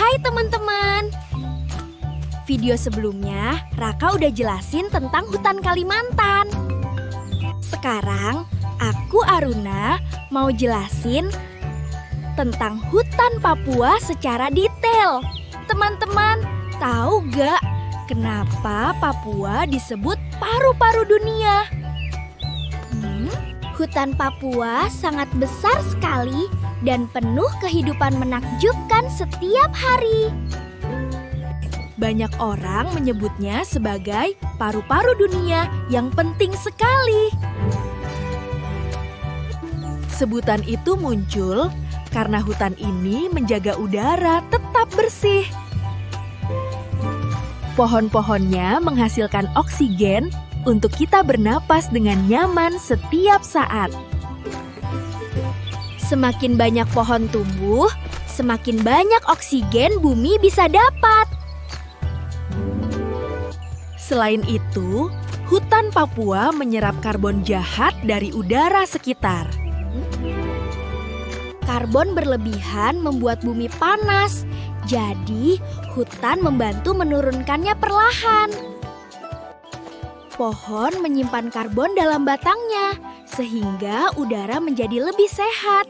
Hai teman-teman. Video sebelumnya Raka udah jelasin tentang hutan Kalimantan. Sekarang aku Aruna mau jelasin tentang hutan Papua secara detail. Teman-teman, tahu gak kenapa Papua disebut paru-paru dunia? Hutan Papua sangat besar sekali dan penuh kehidupan menakjubkan setiap hari. Banyak orang menyebutnya sebagai paru-paru dunia yang penting sekali. Sebutan itu muncul karena hutan ini menjaga udara tetap bersih. Pohon-pohonnya menghasilkan oksigen untuk kita bernapas dengan nyaman setiap saat. Semakin banyak pohon tumbuh, semakin banyak oksigen bumi bisa dapat. Selain itu, hutan Papua menyerap karbon jahat dari udara sekitar. Karbon berlebihan membuat bumi panas, jadi hutan membantu menurunkannya perlahan. Pohon menyimpan karbon dalam batangnya, sehingga udara menjadi lebih sehat.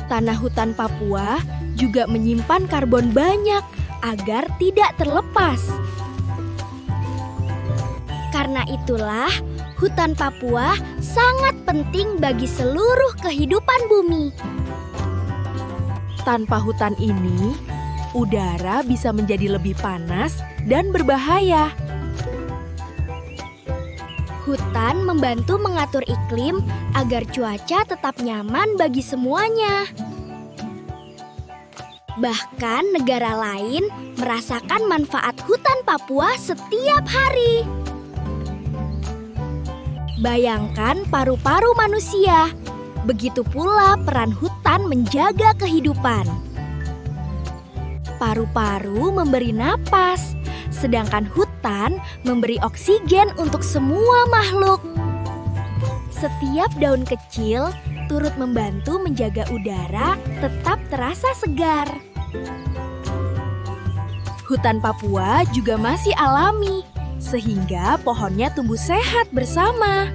Tanah hutan Papua juga menyimpan karbon banyak agar tidak terlepas. Karena itulah, hutan Papua sangat penting bagi seluruh kehidupan bumi. Tanpa hutan ini, udara bisa menjadi lebih panas dan berbahaya. Hutan membantu mengatur iklim agar cuaca tetap nyaman bagi semuanya. Bahkan negara lain merasakan manfaat hutan Papua setiap hari. Bayangkan paru-paru manusia, begitu pula peran hutan menjaga kehidupan. Paru-paru memberi napas, sedangkan hutan memberi oksigen untuk semua makhluk. Setiap daun kecil turut membantu menjaga udara tetap terasa segar. Hutan Papua juga masih alami, sehingga pohonnya tumbuh sehat bersama.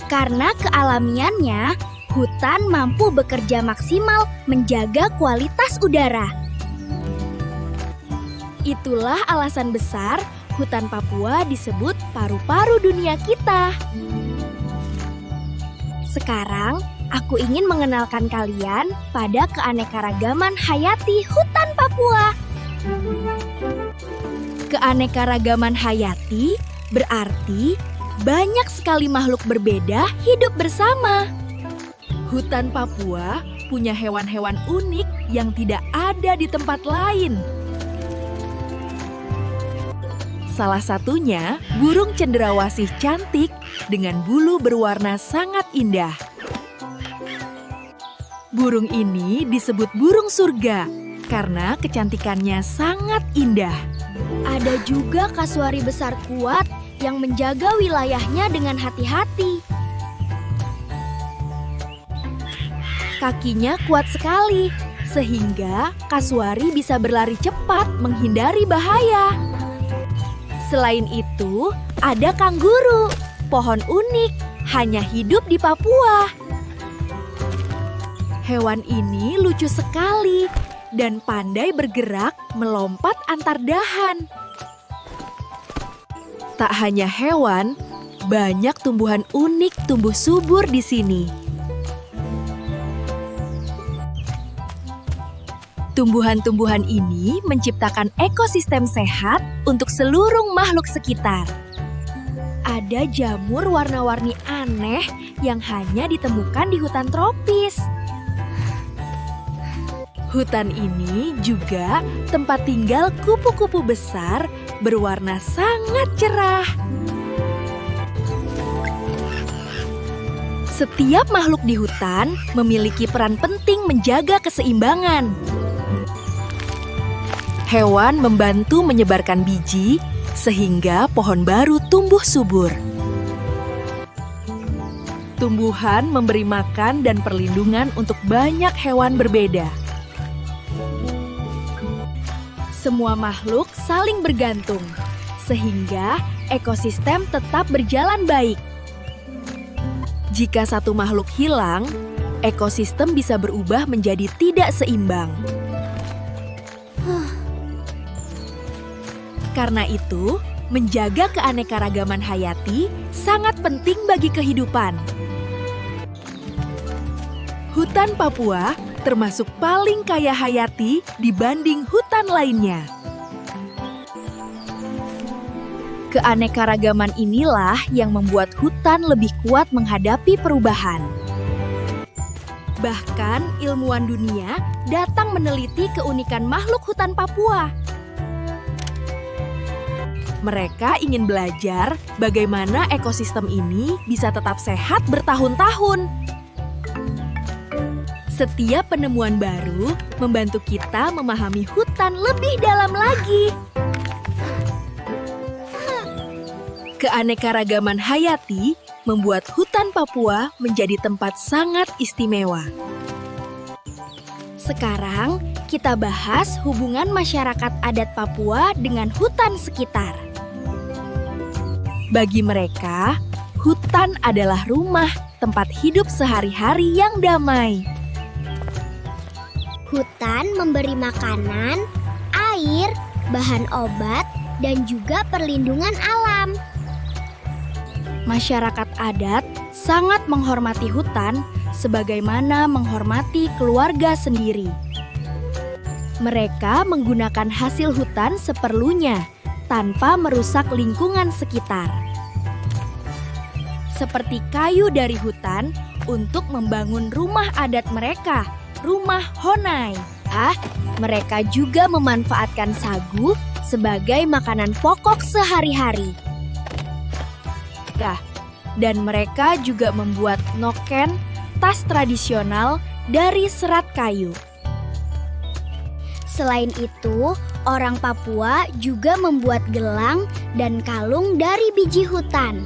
Karena kealamiannya, hutan mampu bekerja maksimal menjaga kualitas udara. Itulah alasan besar hutan Papua disebut paru-paru dunia kita. Sekarang, aku ingin mengenalkan kalian pada keanekaragaman hayati hutan Papua. Keanekaragaman hayati berarti banyak sekali makhluk berbeda hidup bersama. Hutan Papua punya hewan-hewan unik yang tidak ada di tempat lain. Salah satunya burung cendrawasih cantik dengan bulu berwarna sangat indah. Burung ini disebut burung surga karena kecantikannya sangat indah. Ada juga kasuari besar kuat yang menjaga wilayahnya dengan hati-hati. Kakinya kuat sekali, sehingga kasuari bisa berlari cepat menghindari bahaya. Selain itu, ada kanguru, pohon unik, hanya hidup di Papua. Hewan ini lucu sekali dan pandai bergerak melompat antar dahan. Tak hanya hewan, banyak tumbuhan unik tumbuh subur di sini. Tumbuhan-tumbuhan ini menciptakan ekosistem sehat untuk seluruh makhluk sekitar. Ada jamur warna-warni aneh yang hanya ditemukan di hutan tropis. Hutan ini juga tempat tinggal kupu-kupu besar berwarna sangat cerah. Setiap makhluk di hutan memiliki peran penting menjaga keseimbangan. Hewan membantu menyebarkan biji sehingga pohon baru tumbuh subur. Tumbuhan memberi makan dan perlindungan untuk banyak hewan berbeda. Semua makhluk saling bergantung, sehingga ekosistem tetap berjalan baik. Jika satu makhluk hilang, ekosistem bisa berubah menjadi tidak seimbang. Karena itu, menjaga keanekaragaman hayati sangat penting bagi kehidupan. Hutan Papua termasuk paling kaya hayati dibanding hutan lainnya. Keanekaragaman inilah yang membuat hutan lebih kuat menghadapi perubahan. Bahkan ilmuwan dunia datang meneliti keunikan makhluk hutan Papua. Mereka ingin belajar bagaimana ekosistem ini bisa tetap sehat bertahun-tahun. Setiap penemuan baru membantu kita memahami hutan lebih dalam lagi. Keanekaragaman hayati membuat hutan Papua menjadi tempat sangat istimewa. Sekarang kita bahas hubungan masyarakat adat Papua dengan hutan sekitar. Bagi mereka, hutan adalah rumah tempat hidup sehari-hari yang damai. Hutan memberi makanan, air, bahan obat, dan juga perlindungan alam. Masyarakat adat sangat menghormati hutan sebagaimana menghormati keluarga sendiri. Mereka menggunakan hasil hutan seperlunya tanpa merusak lingkungan sekitar. Seperti kayu dari hutan untuk membangun rumah adat mereka, rumah Honai. Mereka juga memanfaatkan sagu sebagai makanan pokok sehari-hari. Dan mereka juga membuat noken, tas tradisional dari serat kayu. Selain itu, orang Papua juga membuat gelang dan kalung dari biji hutan.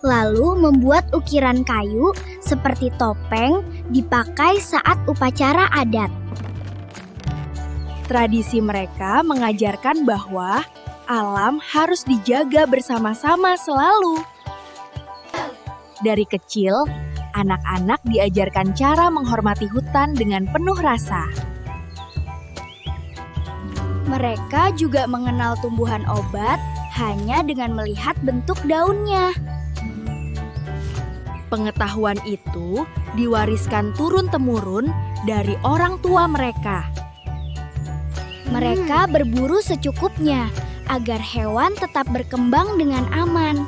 Lalu membuat ukiran kayu seperti topeng dipakai saat upacara adat. Tradisi mereka mengajarkan bahwa alam harus dijaga bersama-sama selalu. Dari kecil, anak-anak diajarkan cara menghormati hutan dengan penuh rasa. Mereka juga mengenal tumbuhan obat hanya dengan melihat bentuk daunnya. Pengetahuan itu diwariskan turun-temurun dari orang tua mereka. Mereka berburu secukupnya agar hewan tetap berkembang dengan aman.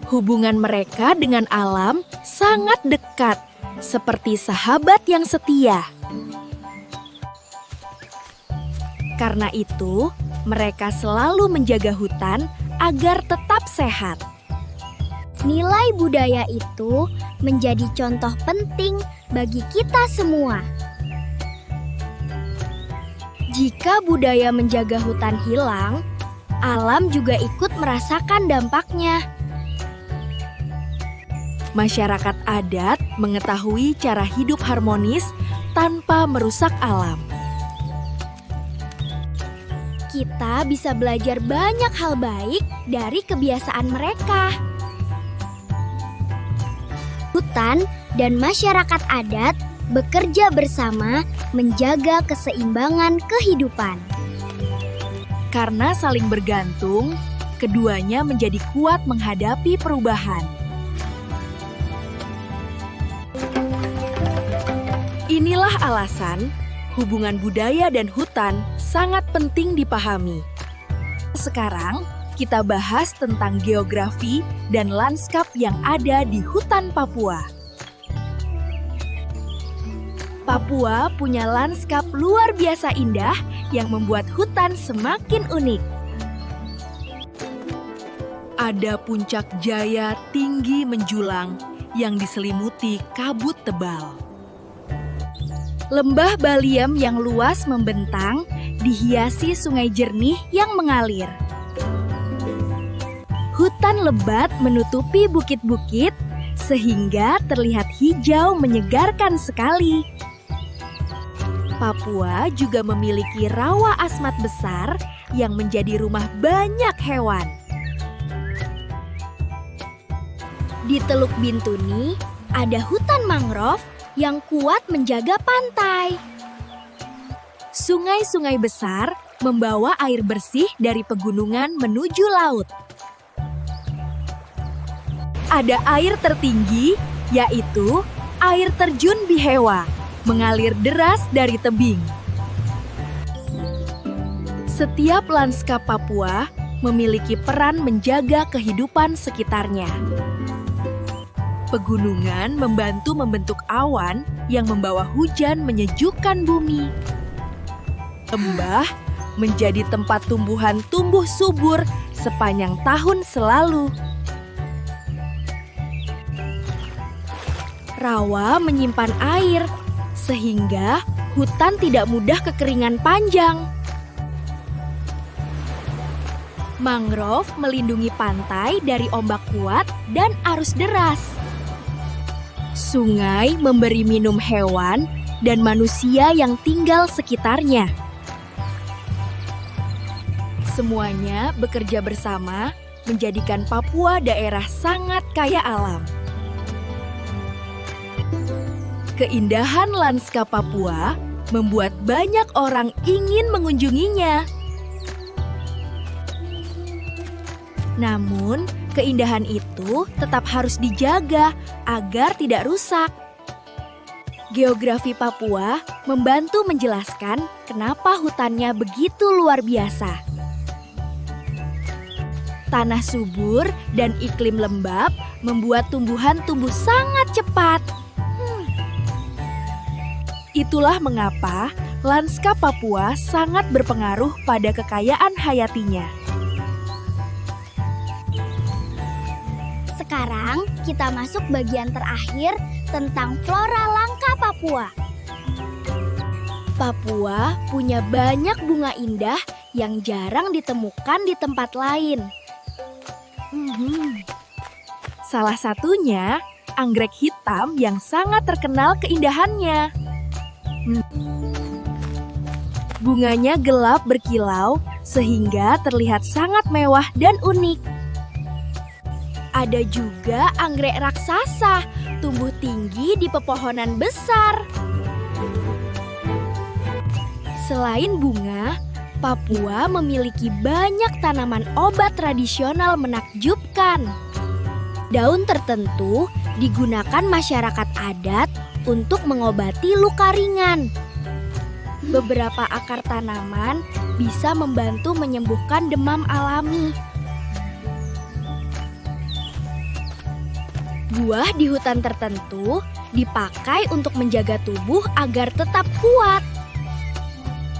Hubungan mereka dengan alam sangat dekat, seperti sahabat yang setia. Karena itu, mereka selalu menjaga hutan agar tetap sehat. Nilai budaya itu menjadi contoh penting bagi kita semua. Jika budaya menjaga hutan hilang, alam juga ikut merasakan dampaknya. Masyarakat adat mengetahui cara hidup harmonis tanpa merusak alam. Kita bisa belajar banyak hal baik dari kebiasaan mereka. Hutan dan masyarakat adat bekerja bersama menjaga keseimbangan kehidupan. Karena saling bergantung, keduanya menjadi kuat menghadapi perubahan. Inilah alasan hubungan budaya dan hutan sangat penting dipahami. Sekarang, kita bahas tentang geografi dan lanskap yang ada di hutan Papua. Papua punya lanskap luar biasa indah yang membuat hutan semakin unik. Ada puncak Jaya tinggi menjulang yang diselimuti kabut tebal. Lembah Baliem yang luas membentang dihiasi sungai jernih yang mengalir. Hutan lebat menutupi bukit-bukit sehingga terlihat hijau menyegarkan sekali. Papua juga memiliki rawa asmat besar yang menjadi rumah banyak hewan. Di Teluk Bintuni, ada hutan mangrove yang kuat menjaga pantai. Sungai-sungai besar membawa air bersih dari pegunungan menuju laut. Ada air tertinggi, yaitu air terjun Bihewa, mengalir deras dari tebing. Setiap lanskap Papua memiliki peran menjaga kehidupan sekitarnya. Pegunungan membantu membentuk awan yang membawa hujan menyejukkan bumi. Lembah menjadi tempat tumbuhan tumbuh subur sepanjang tahun selalu. Rawa menyimpan air, sehingga hutan tidak mudah kekeringan panjang. Mangrove melindungi pantai dari ombak kuat dan arus deras. Sungai memberi minum hewan dan manusia yang tinggal sekitarnya. Semuanya bekerja bersama menjadikan Papua daerah sangat kaya alam. Keindahan lanskap Papua membuat banyak orang ingin mengunjunginya. Namun, keindahan itu tetap harus dijaga agar tidak rusak. Geografi Papua membantu menjelaskan kenapa hutannya begitu luar biasa. Tanah subur dan iklim lembab membuat tumbuhan tumbuh sangat cepat. Itulah mengapa lanskap Papua sangat berpengaruh pada kekayaan hayatinya. Sekarang kita masuk bagian terakhir tentang flora langka Papua. Papua punya banyak bunga indah yang jarang ditemukan di tempat lain. Salah satunya anggrek hitam yang sangat terkenal keindahannya. Bunganya gelap berkilau sehingga terlihat sangat mewah dan unik. Ada juga anggrek raksasa tumbuh tinggi di pepohonan besar. Selain bunga, Papua memiliki banyak tanaman obat tradisional menakjubkan. Daun tertentu digunakan masyarakat adat untuk mengobati luka ringan. Beberapa akar tanaman bisa membantu menyembuhkan demam alami. Buah di hutan tertentu dipakai untuk menjaga tubuh agar tetap kuat.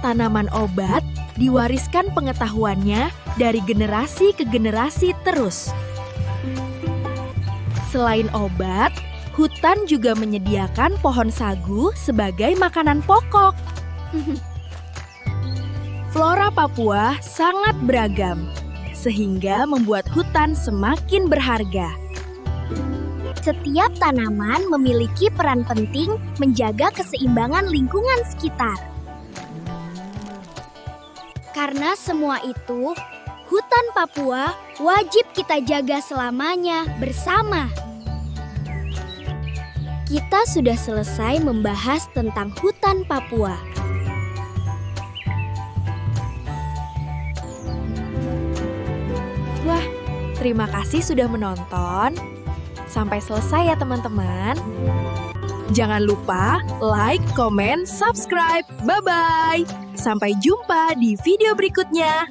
Tanaman obat diwariskan pengetahuannya dari generasi ke generasi terus. Selain obat, hutan juga menyediakan pohon sagu sebagai makanan pokok. Flora Papua sangat beragam, sehingga membuat hutan semakin berharga. Setiap tanaman memiliki peran penting menjaga keseimbangan lingkungan sekitar. Karena semua itu, hutan Papua wajib kita jaga selamanya bersama. Kita sudah selesai membahas tentang hutan Papua. Wah, terima kasih sudah menonton. Sampai selesai ya teman-teman. Jangan lupa like, komen, subscribe. Bye-bye. Sampai jumpa di video berikutnya.